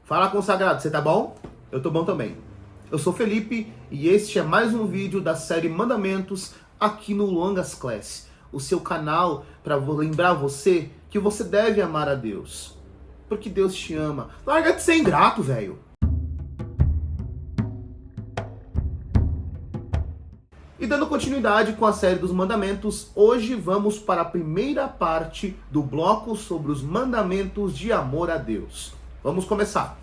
Fala, consagrado, você tá bom? Eu tô bom também. Eu sou Felipe e este é mais um vídeo da série Mandamentos aqui no Longas Class, o seu canal para lembrar você que você deve amar a Deus, porque Deus te ama. Larga de ser ingrato, velho. E dando continuidade com a série dos mandamentos, hoje vamos para a primeira parte do bloco sobre os mandamentos de amor a Deus. Vamos começar.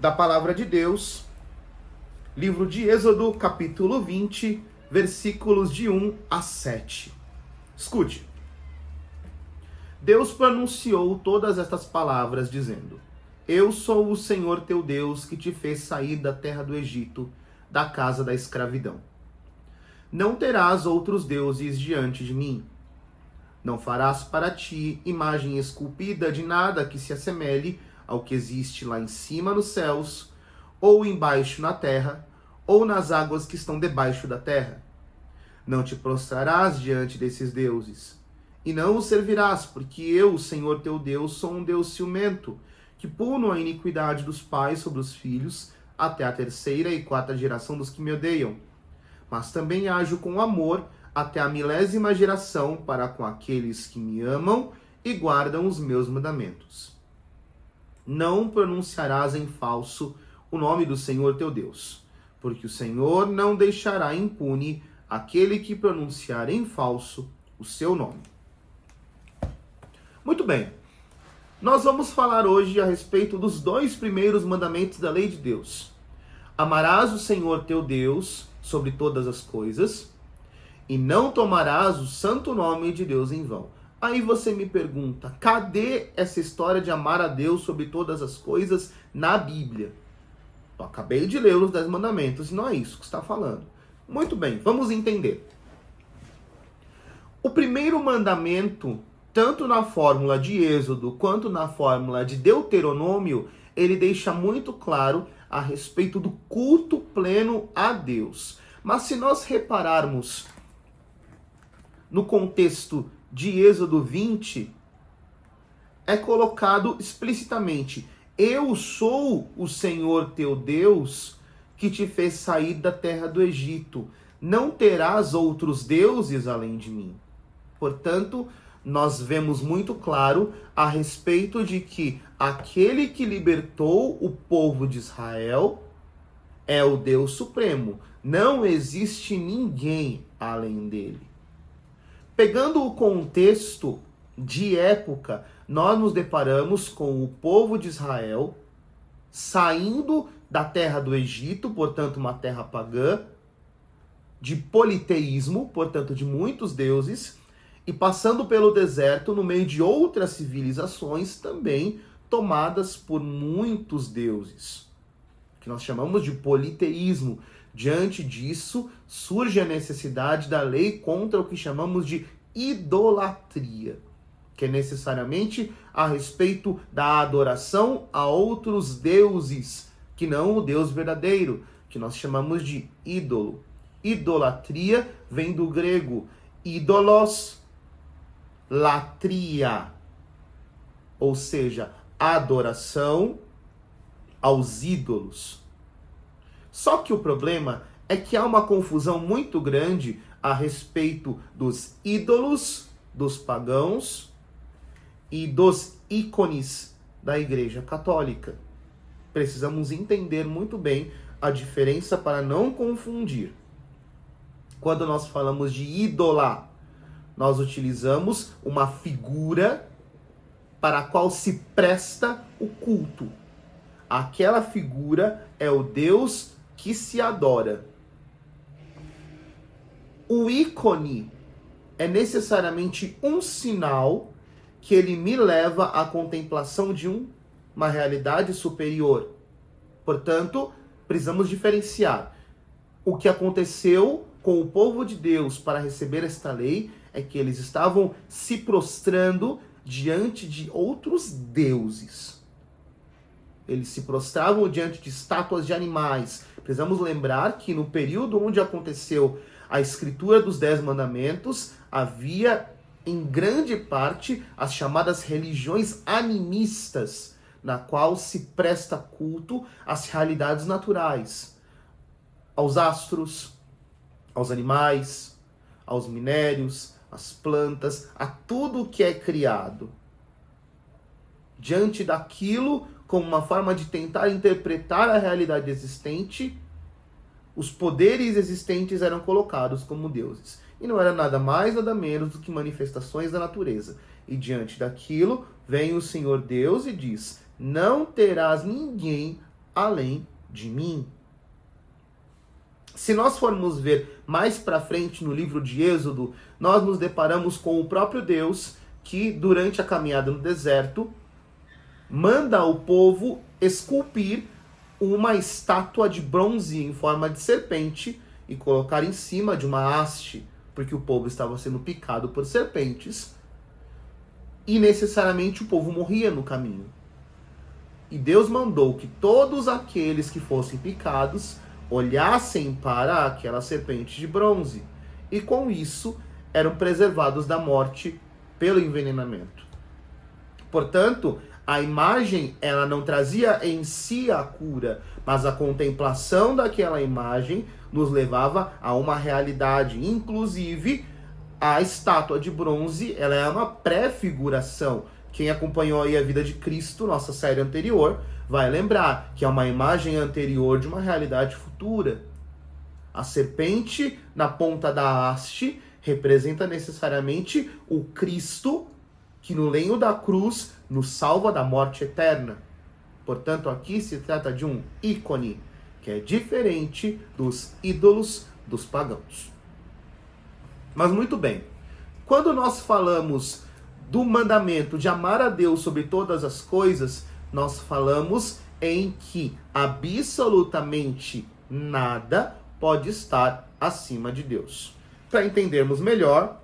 Da palavra de Deus, livro de Êxodo, capítulo 20, versículos de 1 a 7. Escute. Deus pronunciou todas estas palavras, dizendo: Eu sou o Senhor teu Deus, que te fez sair da terra do Egito, da casa da escravidão. Não terás outros deuses diante de mim. Não farás para ti imagem esculpida de nada que se assemelhe ao que existe lá em cima nos céus, ou embaixo na terra, ou nas águas que estão debaixo da terra. Não te prostrarás diante desses deuses, e não os servirás, porque eu, o Senhor teu Deus, sou um Deus ciumento, que puno a iniquidade dos pais sobre os filhos, até a terceira e quarta geração dos que me odeiam. Mas também ajo com amor até a 1000ª geração para com aqueles que me amam e guardam os meus mandamentos. Não pronunciarás em falso o nome do Senhor teu Deus, porque o Senhor não deixará impune aquele que pronunciar em falso o seu nome. Muito bem, nós vamos falar hoje a respeito dos 2 primeiros mandamentos da lei de Deus. Amarás o Senhor teu Deus sobre todas as coisas, e não tomarás o santo nome de Deus em vão. Aí você me pergunta, cadê essa história de amar a Deus sobre todas as coisas na Bíblia? Eu acabei de ler os 10 mandamentos e não é isso que está falando. Muito bem, vamos entender. O primeiro mandamento, tanto na fórmula de Êxodo quanto na fórmula de Deuteronômio, ele deixa muito claro a respeito do culto pleno a Deus. Mas se nós repararmos no contexto de Êxodo 20, é colocado explicitamente: Eu sou o Senhor teu Deus, que te fez sair da terra do Egito. Não terás outros deuses além de mim. Portanto, nós vemos muito claro a respeito de que aquele que libertou o povo de Israel é o Deus Supremo. Não existe ninguém além dele. Pegando o contexto de época, nós nos deparamos com o povo de Israel saindo da terra do Egito, portanto uma terra pagã, de politeísmo, portanto de muitos deuses, e passando pelo deserto no meio de outras civilizações também tomadas por muitos deuses, que nós chamamos de politeísmo. Diante disso, surge a necessidade da lei contra o que chamamos de idolatria, que é necessariamente a respeito da adoração a outros deuses, que não o Deus verdadeiro, que nós chamamos de ídolo. Idolatria vem do grego ídolos, latria, ou seja, adoração aos ídolos. Só que o problema é que há uma confusão muito grande a respeito dos ídolos, dos pagãos e dos ícones da Igreja Católica. Precisamos entender muito bem a diferença para não confundir. Quando nós falamos de ídola, nós utilizamos uma figura para a qual se presta o culto. Aquela figura é o Deus que se adora. O ícone é necessariamente um sinal que ele me leva à contemplação de uma realidade superior. Portanto, precisamos diferenciar. O que aconteceu com o povo de Deus para receber esta lei é que eles estavam se prostrando diante de outros deuses. Eles se prostravam diante de estátuas de animais. Precisamos lembrar que no período onde aconteceu a escritura dos 10 mandamentos, havia em grande parte as chamadas religiões animistas, na qual se presta culto às realidades naturais, aos astros, aos animais, aos minérios, às plantas, a tudo que é criado. Diante daquilo, como uma forma de tentar interpretar a realidade existente, os poderes existentes eram colocados como deuses. E não era nada mais, nada menos do que manifestações da natureza. E diante daquilo, vem o Senhor Deus e diz: não terás ninguém além de mim. Se nós formos ver mais para frente no livro de Êxodo, nós nos deparamos com o próprio Deus que, durante a caminhada no deserto, manda o povo esculpir uma estátua de bronze em forma de serpente e colocar em cima de uma haste, porque o povo estava sendo picado por serpentes e necessariamente o povo morria no caminho. E Deus mandou que todos aqueles que fossem picados olhassem para aquela serpente de bronze e com isso eram preservados da morte pelo envenenamento. Portanto, a imagem, ela não trazia em si a cura, mas a contemplação daquela imagem nos levava a uma realidade. Inclusive, a estátua de bronze, ela é uma pré-figuração. Quem acompanhou aí a vida de Cristo, nossa série anterior, vai lembrar que é uma imagem anterior de uma realidade futura. A serpente na ponta da haste representa necessariamente o Cristo que no lenho da cruz nos salva da morte eterna. Portanto, aqui se trata de um ícone, que é diferente dos ídolos dos pagãos. Mas muito bem, quando nós falamos do mandamento de amar a Deus sobre todas as coisas, nós falamos em que absolutamente nada pode estar acima de Deus. Para entendermos melhor,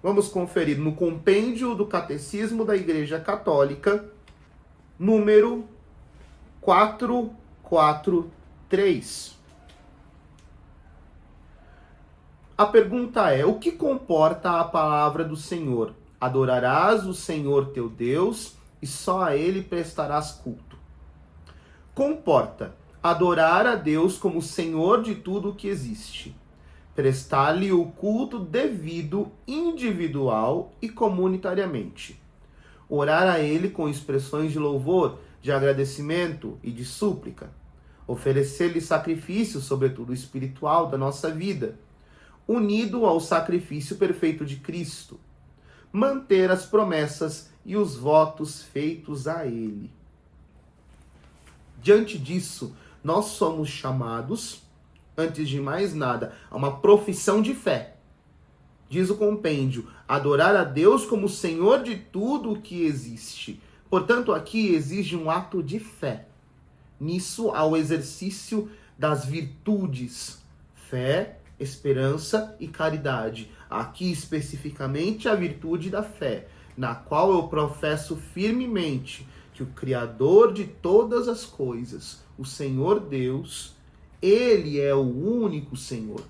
vamos conferir no compêndio do Catecismo da Igreja Católica, número 443. A pergunta é: o que comporta a palavra do Senhor? Adorarás o Senhor teu Deus e só a Ele prestarás culto. Comporta adorar a Deus como Senhor de tudo o que existe. Prestar-lhe o culto devido, individual e comunitariamente. Orar a Ele com expressões de louvor, de agradecimento e de súplica. Oferecer-lhe sacrifício, sobretudo espiritual, da nossa vida, unido ao sacrifício perfeito de Cristo. Manter as promessas e os votos feitos a Ele. Diante disso, nós somos chamados, antes de mais nada, a uma profissão de fé. Diz o compêndio: adorar a Deus como Senhor de tudo o que existe. Portanto, aqui exige um ato de fé. Nisso há o exercício das virtudes: fé, esperança e caridade. Aqui especificamente a virtude da fé, na qual eu professo firmemente que o Criador de todas as coisas, o Senhor Deus, Ele é o único Senhor.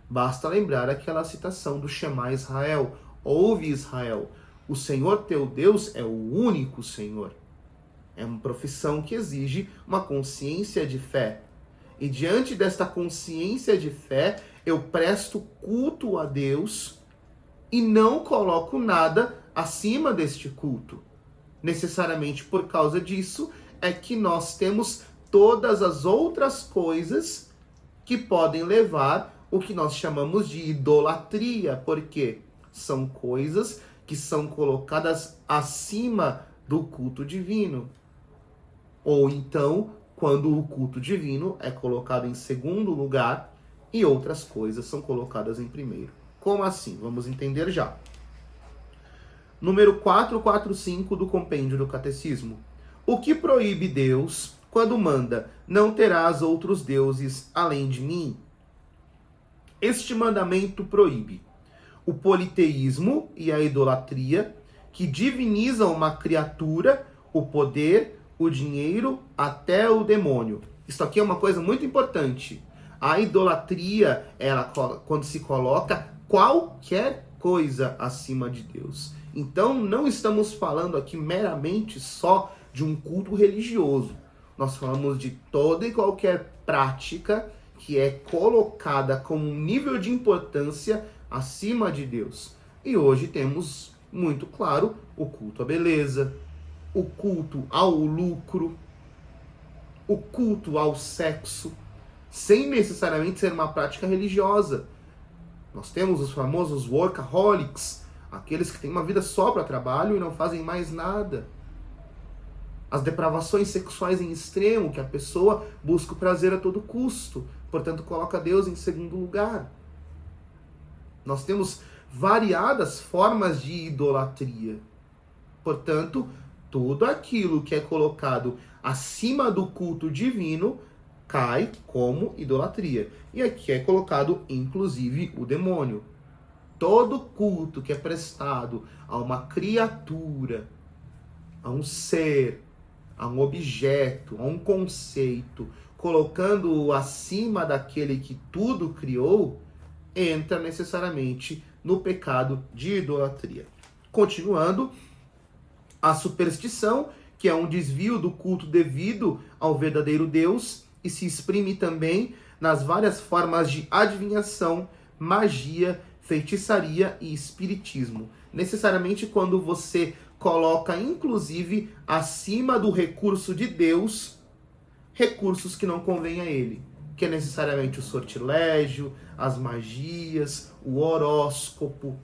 Basta lembrar aquela citação do Shema Israel: ouve Israel, o Senhor teu Deus é o único Senhor. É uma profissão que exige uma consciência de fé. E diante desta consciência de fé, eu presto culto a Deus e não coloco nada acima deste culto. Necessariamente por causa disso é que nós temos todas as outras coisas que podem levar o que nós chamamos de idolatria, porque são coisas que são colocadas acima do culto divino. Ou então, quando o culto divino é colocado em segundo lugar e outras coisas são colocadas em primeiro. Como assim? Vamos entender já. Número 445 do compêndio do Catecismo. O que proíbe Deus quando manda: não terás outros deuses além de mim? Este mandamento proíbe o politeísmo e a idolatria, que divinizam uma criatura, o poder, o dinheiro, até o demônio. Isso aqui é uma coisa muito importante. A idolatria, ela, quando se coloca qualquer coisa acima de Deus. Então, não estamos falando aqui meramente só de um culto religioso. Nós falamos de toda e qualquer prática que é colocada como um nível de importância acima de Deus. E hoje temos muito claro o culto à beleza, o culto ao lucro, o culto ao sexo, sem necessariamente ser uma prática religiosa. Nós temos os famosos workaholics, aqueles que têm uma vida só para trabalho e não fazem mais nada. As depravações sexuais em extremo, que a pessoa busca o prazer a todo custo, portanto coloca Deus em segundo lugar. Nós temos variadas formas de idolatria. Portanto, tudo aquilo que é colocado acima do culto divino cai como idolatria. E aqui é colocado, inclusive, o demônio. Todo culto que é prestado a uma criatura, a um ser, a um objeto, a um conceito, colocando-o acima daquele que tudo criou, entra necessariamente no pecado de idolatria. Continuando, a superstição, que é um desvio do culto devido ao verdadeiro Deus e se exprime também nas várias formas de adivinhação, magia, feitiçaria e espiritismo. Necessariamente quando você coloca, inclusive, acima do recurso de Deus, recursos que não convêm a ele, que é necessariamente o sortilégio, as magias, o horóscopo,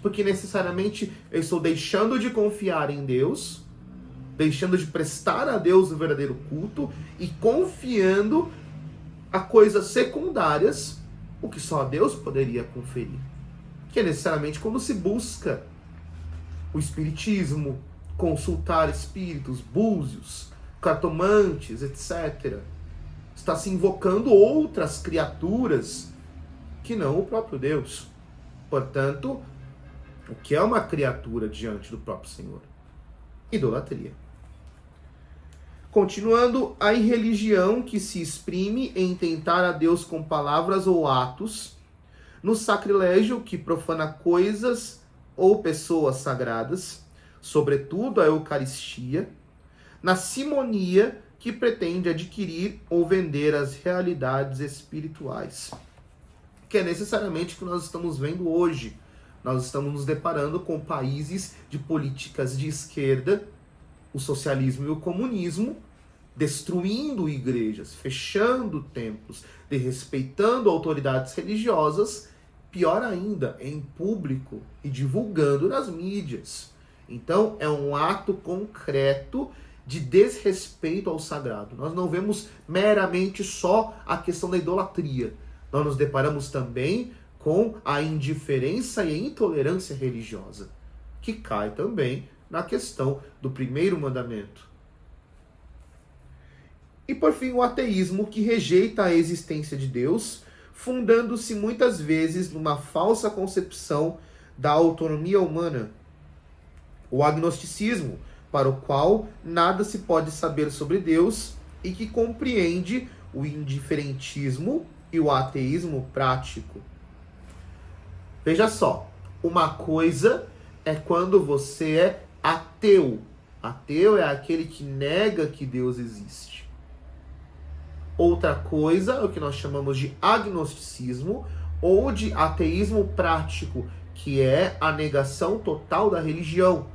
porque necessariamente eu estou deixando de confiar em Deus, deixando de prestar a Deus o verdadeiro culto e confiando a coisas secundárias, o que só Deus poderia conferir, que é necessariamente quando se busca o espiritismo, consultar espíritos, búzios, cartomantes, etc. Está se invocando outras criaturas que não o próprio Deus. Portanto, o que é uma criatura diante do próprio Senhor? Idolatria. Continuando, a irreligião que se exprime em tentar a Deus com palavras ou atos, no sacrilégio que profana coisas ou pessoas sagradas, sobretudo a Eucaristia, na simonia que pretende adquirir ou vender as realidades espirituais, que é necessariamente o que nós estamos vendo hoje. Nós estamos nos deparando com países de políticas de esquerda, o socialismo e o comunismo, destruindo igrejas, fechando templos, desrespeitando autoridades religiosas, pior ainda, em público e divulgando nas mídias. Então, é um ato concreto de desrespeito ao sagrado. Nós não vemos meramente só a questão da idolatria. Nós nos deparamos também com a indiferença e a intolerância religiosa, que cai também na questão do primeiro mandamento. E por fim, o ateísmo, que rejeita a existência de Deus, fundando-se muitas vezes numa falsa concepção da autonomia humana. O agnosticismo, para o qual nada se pode saber sobre Deus e que compreende o indiferentismo e o ateísmo prático. Veja só, uma coisa é quando você é ateu. Ateu é aquele que nega que Deus existe. Outra coisa é o que nós chamamos de agnosticismo ou de ateísmo prático, que é a negação total da religião,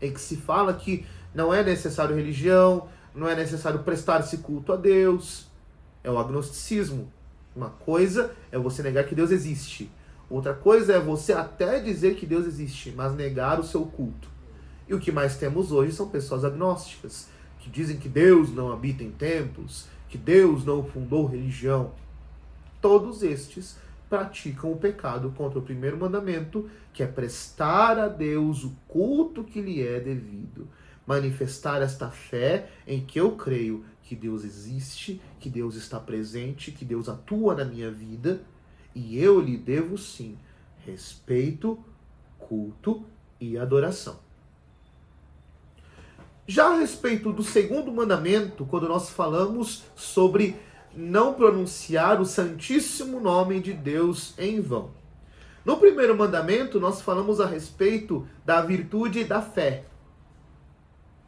em que se fala que não é necessário religião, não é necessário prestar-se culto a Deus. É o agnosticismo. Uma coisa é você negar que Deus existe. Outra coisa é você até dizer que Deus existe, mas negar o seu culto. E o que mais temos hoje são pessoas agnósticas, que dizem que Deus não habita em templos, que Deus não fundou religião. Todos estes praticam o pecado contra o primeiro mandamento, que é prestar a Deus o culto que lhe é devido. Manifestar esta fé em que eu creio que Deus existe, que Deus está presente, que Deus atua na minha vida, e eu lhe devo sim respeito, culto e adoração. Já a respeito do segundo mandamento, quando nós falamos sobre não pronunciar o santíssimo nome de Deus em vão. No primeiro mandamento, nós falamos a respeito da virtude da fé.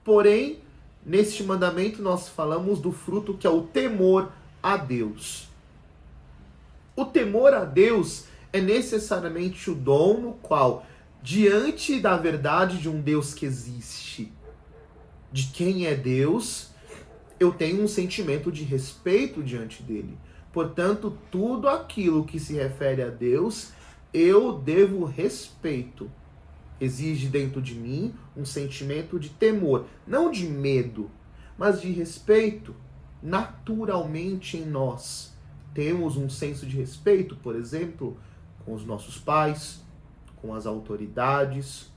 Porém, Neste mandamento nós falamos do fruto que é o temor a Deus. O temor a Deus é necessariamente o dom no qual, diante da verdade de um Deus que existe, de quem é Deus, eu tenho um sentimento de respeito diante dele. Portanto, tudo aquilo que se refere a Deus, eu devo respeito. Exige dentro de mim um sentimento de temor, não de medo, mas de respeito. Naturalmente em nós temos um senso de respeito, por exemplo, com os nossos pais, com as autoridades,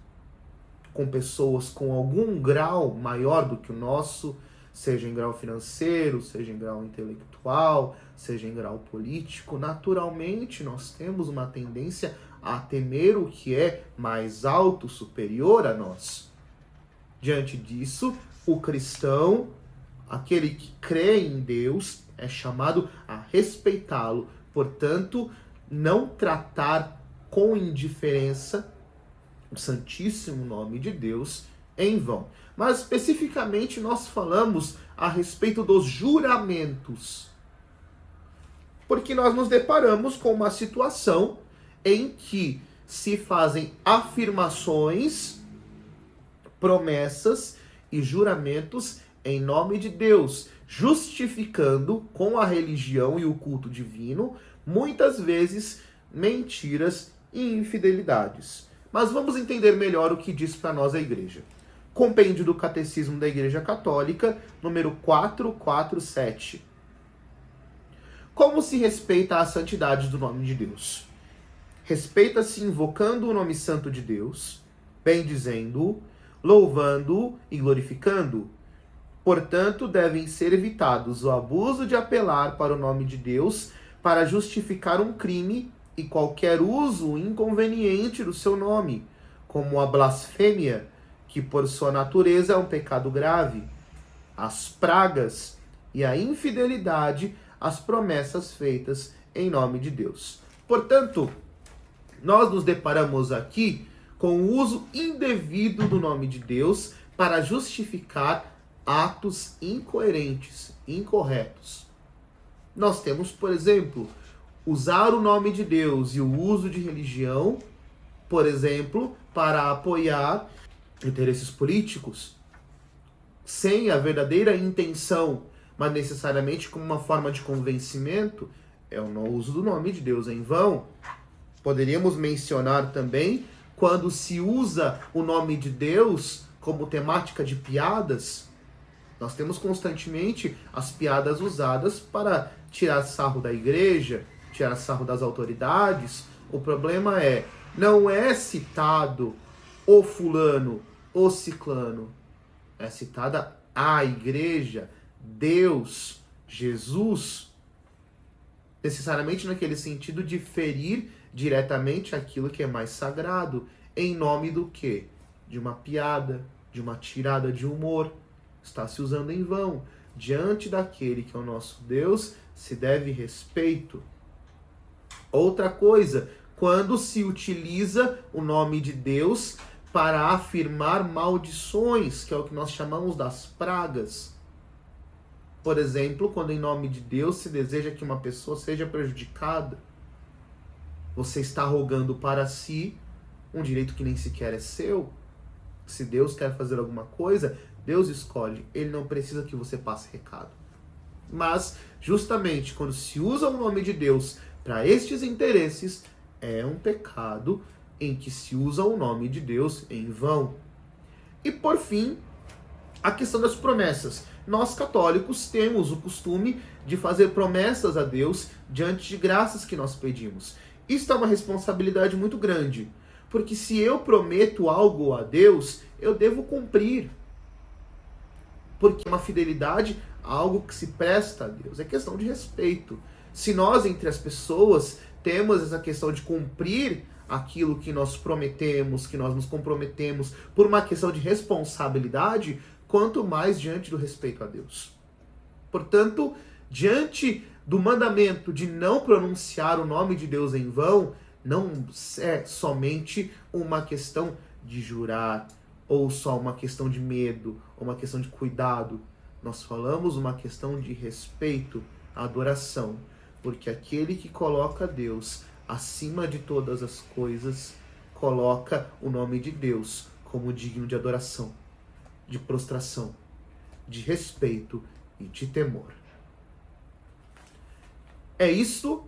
com pessoas com algum grau maior do que o nosso, seja em grau financeiro, seja em grau intelectual, seja em grau político. Naturalmente nós temos uma tendência a temer o que é mais alto, superior a nós. Diante disso, o cristão, aquele que crê em Deus, é chamado a respeitá-lo. Portanto, não tratar com indiferença o santíssimo nome de Deus em vão. Mas especificamente nós falamos a respeito dos juramentos. Porque nós nos deparamos com uma situação em que se fazem afirmações, promessas e juramentos em nome de Deus, justificando com a religião e o culto divino, muitas vezes, mentiras e infidelidades. Mas vamos entender melhor o que diz para nós a Igreja. Compêndio do Catecismo da Igreja Católica, número 447. Como se respeita a santidade do nome de Deus? Respeita-se invocando o nome santo de Deus, bendizendo-o, louvando-o e glorificando-o. Portanto, devem ser evitados o abuso de apelar para o nome de Deus para justificar um crime e qualquer uso inconveniente do seu nome, como a blasfêmia, que por sua natureza é um pecado grave, as pragas e a infidelidade às promessas feitas em nome de Deus. Portanto, nós nos deparamos aqui com o uso indevido do nome de Deus para justificar atos incoerentes, incorretos. Nós temos, por exemplo, usar o nome de Deus e o uso de religião, por exemplo, para apoiar interesses políticos, sem a verdadeira intenção, mas necessariamente como uma forma de convencimento, é o uso do nome de Deus em vão. Poderíamos mencionar também quando se usa o nome de Deus como temática de piadas. Nós temos constantemente as piadas usadas para tirar sarro da igreja, tirar sarro das autoridades. O problema é, não é citado o fulano, o ciclano. É citada a igreja, Deus, Jesus, necessariamente naquele sentido de ferir diretamente aquilo que é mais sagrado, em nome do quê? De uma piada, de uma tirada de humor. Está se usando em vão. Diante daquele que é o nosso Deus, se deve respeito. Outra coisa, quando se utiliza o nome de Deus para afirmar maldições, que é o que nós chamamos das pragas. Por exemplo, quando em nome de Deus se deseja que uma pessoa seja prejudicada, você está rogando para si um direito que nem sequer é seu. Se Deus quer fazer alguma coisa, Deus escolhe. Ele não precisa que você passe recado. Mas, justamente, quando se usa o nome de Deus para estes interesses, é um pecado em que se usa o nome de Deus em vão. E, por fim, a questão das promessas. Nós, católicos, temos o costume de fazer promessas a Deus diante de graças que nós pedimos. Isso é uma responsabilidade muito grande, porque se eu prometo algo a Deus, eu devo cumprir. Porque uma fidelidade a algo que se presta a Deus é questão de respeito. Se nós, entre as pessoas, temos essa questão de cumprir aquilo que nós prometemos, que nós nos comprometemos por uma questão de responsabilidade, quanto mais diante do respeito a Deus. Portanto, diante do mandamento de não pronunciar o nome de Deus em vão, não é somente uma questão de jurar ou só uma questão de medo, ou uma questão de cuidado. Nós falamos uma questão de respeito, adoração, porque aquele que coloca Deus acima de todas as coisas, coloca o nome de Deus como digno de adoração, de prostração, de respeito e de temor. É isso,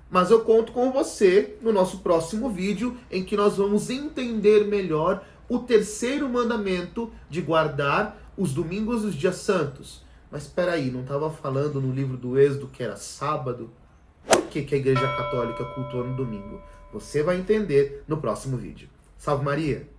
mas eu conto com você no nosso próximo vídeo, em que nós vamos entender melhor o terceiro mandamento de guardar os domingos e os dias santos. Mas espera aí, não estava falando no livro do Êxodo que era sábado? Por que a Igreja Católica cultua no domingo? Você vai entender no próximo vídeo. Salve Maria!